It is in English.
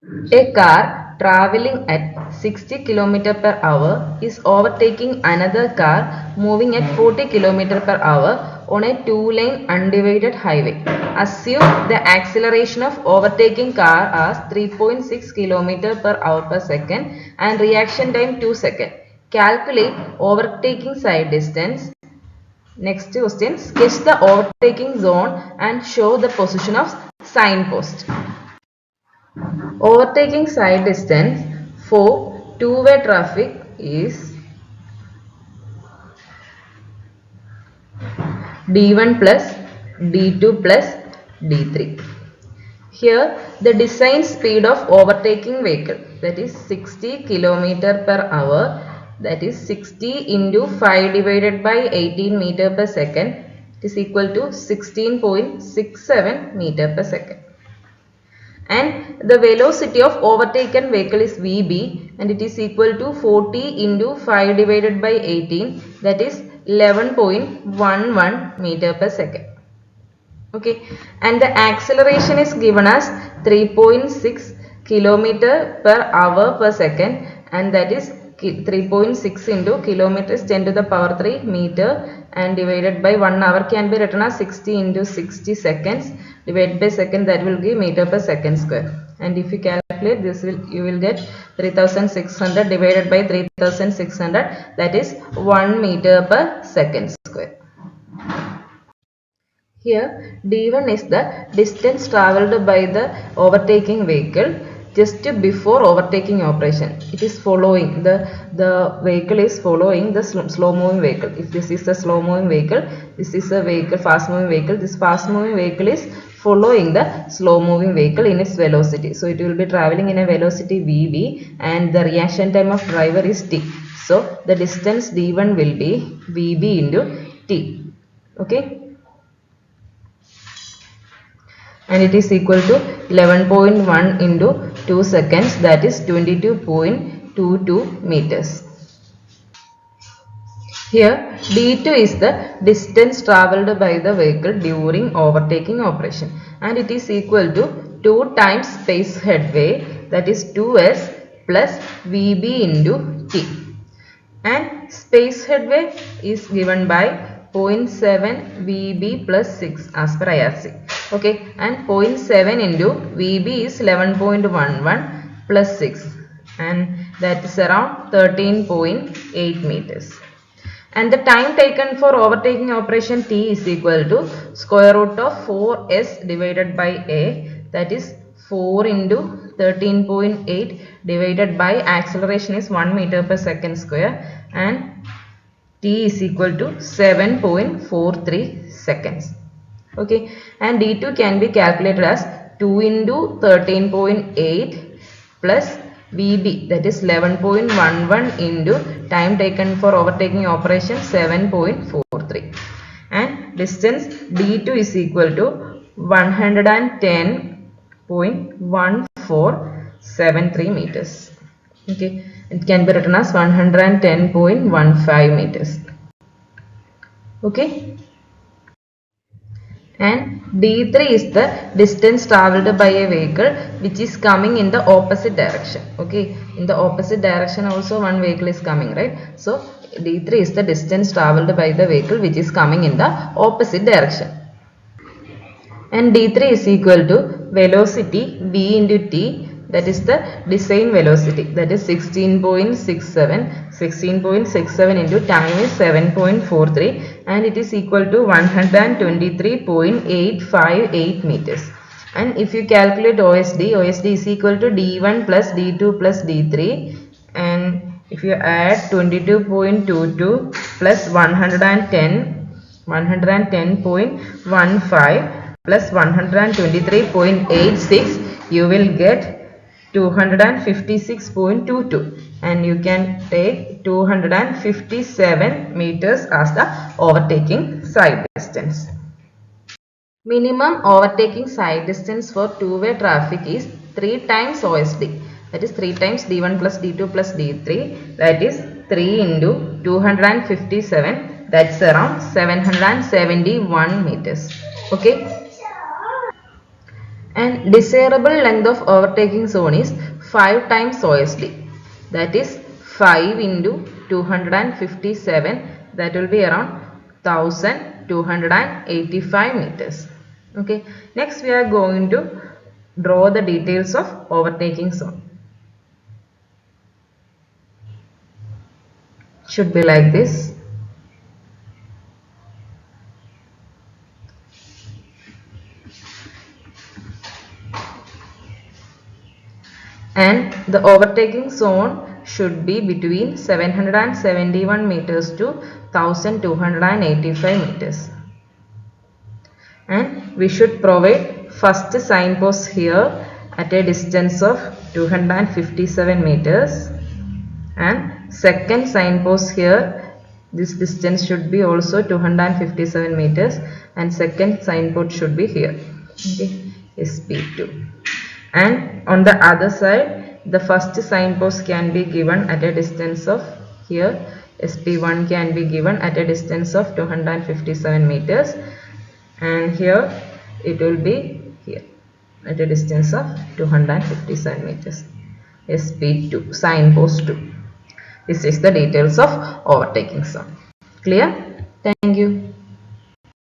A car traveling at 60 km per hour is overtaking another car moving at 40 km per hour on a two-lane undivided highway. Assume the acceleration of overtaking car as 3.6 km per hour per second and reaction time 2 seconds. Calculate overtaking side distance. Next question, sketch the overtaking zone and show the position of signpost. Overtaking side distance for two-way traffic is D1 plus D2 plus D3. Here the design speed of overtaking vehicle, that is 60 km per hour, that is 60 into 5 divided by 18 meter per second, is equal to 16.67 meter per second. And the velocity of overtaken vehicle is Vb and it is equal to 40 into 5 divided by 18, that is 11.11 meter per second. Okay, and the acceleration is given as 3.6 kilometer per hour per second, and that is 3.6 into kilometers 10 to the power 3 meter, and divided by 1 hour can be written as 60 into 60 seconds divided by second, that will give meter per second square. And if you calculate this, you will get 3600 divided by 3600, that is 1 meter per second square. Here D1 is the distance travelled by the overtaking vehicle just before overtaking operation. It is following, the vehicle is following the slow moving vehicle. If this is the slow moving vehicle, this is a vehicle, fast moving vehicle. This fast moving vehicle is following the slow moving vehicle in its velocity. So it will be travelling in a velocity Vb and the reaction time of driver is t. So the distance D1 will be Vb into t. Okay. And it is equal to 11.1 into 2 seconds, that is 22.22 meters. Here D2 is the distance travelled by the vehicle during overtaking operation, and it is equal to 2 times space headway, that is 2s plus Vb into t. And space headway is given by 0.7 Vb plus 6 as per IRC. Okay, and 0.7 into Vb is 11.11 plus 6, and that is around 13.8 meters. And the time taken for overtaking operation t is equal to square root of 4s divided by a, that is 4 into 13.8 divided by acceleration is 1 meter per second square, and t is equal to 7.43 seconds. Okay, and D2 can be calculated as 2 into 13.8 plus Vb, that is 11.11 into time taken for overtaking operation 7.43, and distance D2 is equal to 110.1473 meters. Okay, it can be written as 110.15 meters. Okay. And D3 is the distance travelled by a vehicle which is coming in the opposite direction. Okay, in the opposite direction also one vehicle is coming, right? So D3 is the distance travelled by the vehicle which is coming in the opposite direction. And D3 is equal to velocity V into t, that is the design velocity, that is 16.67 into time is 7.43, and it is equal to 123.858 meters. And if you calculate OSD is equal to D1 plus D2 plus D3, and if you add 22.22 plus 110.15 plus 123.86, you will get 256.22, and you can take 257 meters as the overtaking side distance. Minimum overtaking side distance for two-way traffic is 3 times OSD, that is 3 times D1 plus D2 plus D3, that is 3 into 257, that's around 771 meters. Okay. And desirable length of overtaking zone is 5 times OSD, that is 5 into 257, that will be around 1285 meters. Okay, next we are going to draw the details of overtaking zone. Should be like this. And the overtaking zone should be between 771 meters to 1285 meters. And we should provide first signpost here at a distance of 257 meters, and second signpost here, this distance should be also 257 meters, and second signpost should be here, okay, SP2. And on the other side, the first signpost can be given at a distance of here, SP1 can be given at a distance of 257 meters, and here it will be here at a distance of 257 meters, SP2, signpost 2. This is the details of overtaking zone. Clear? Thank you.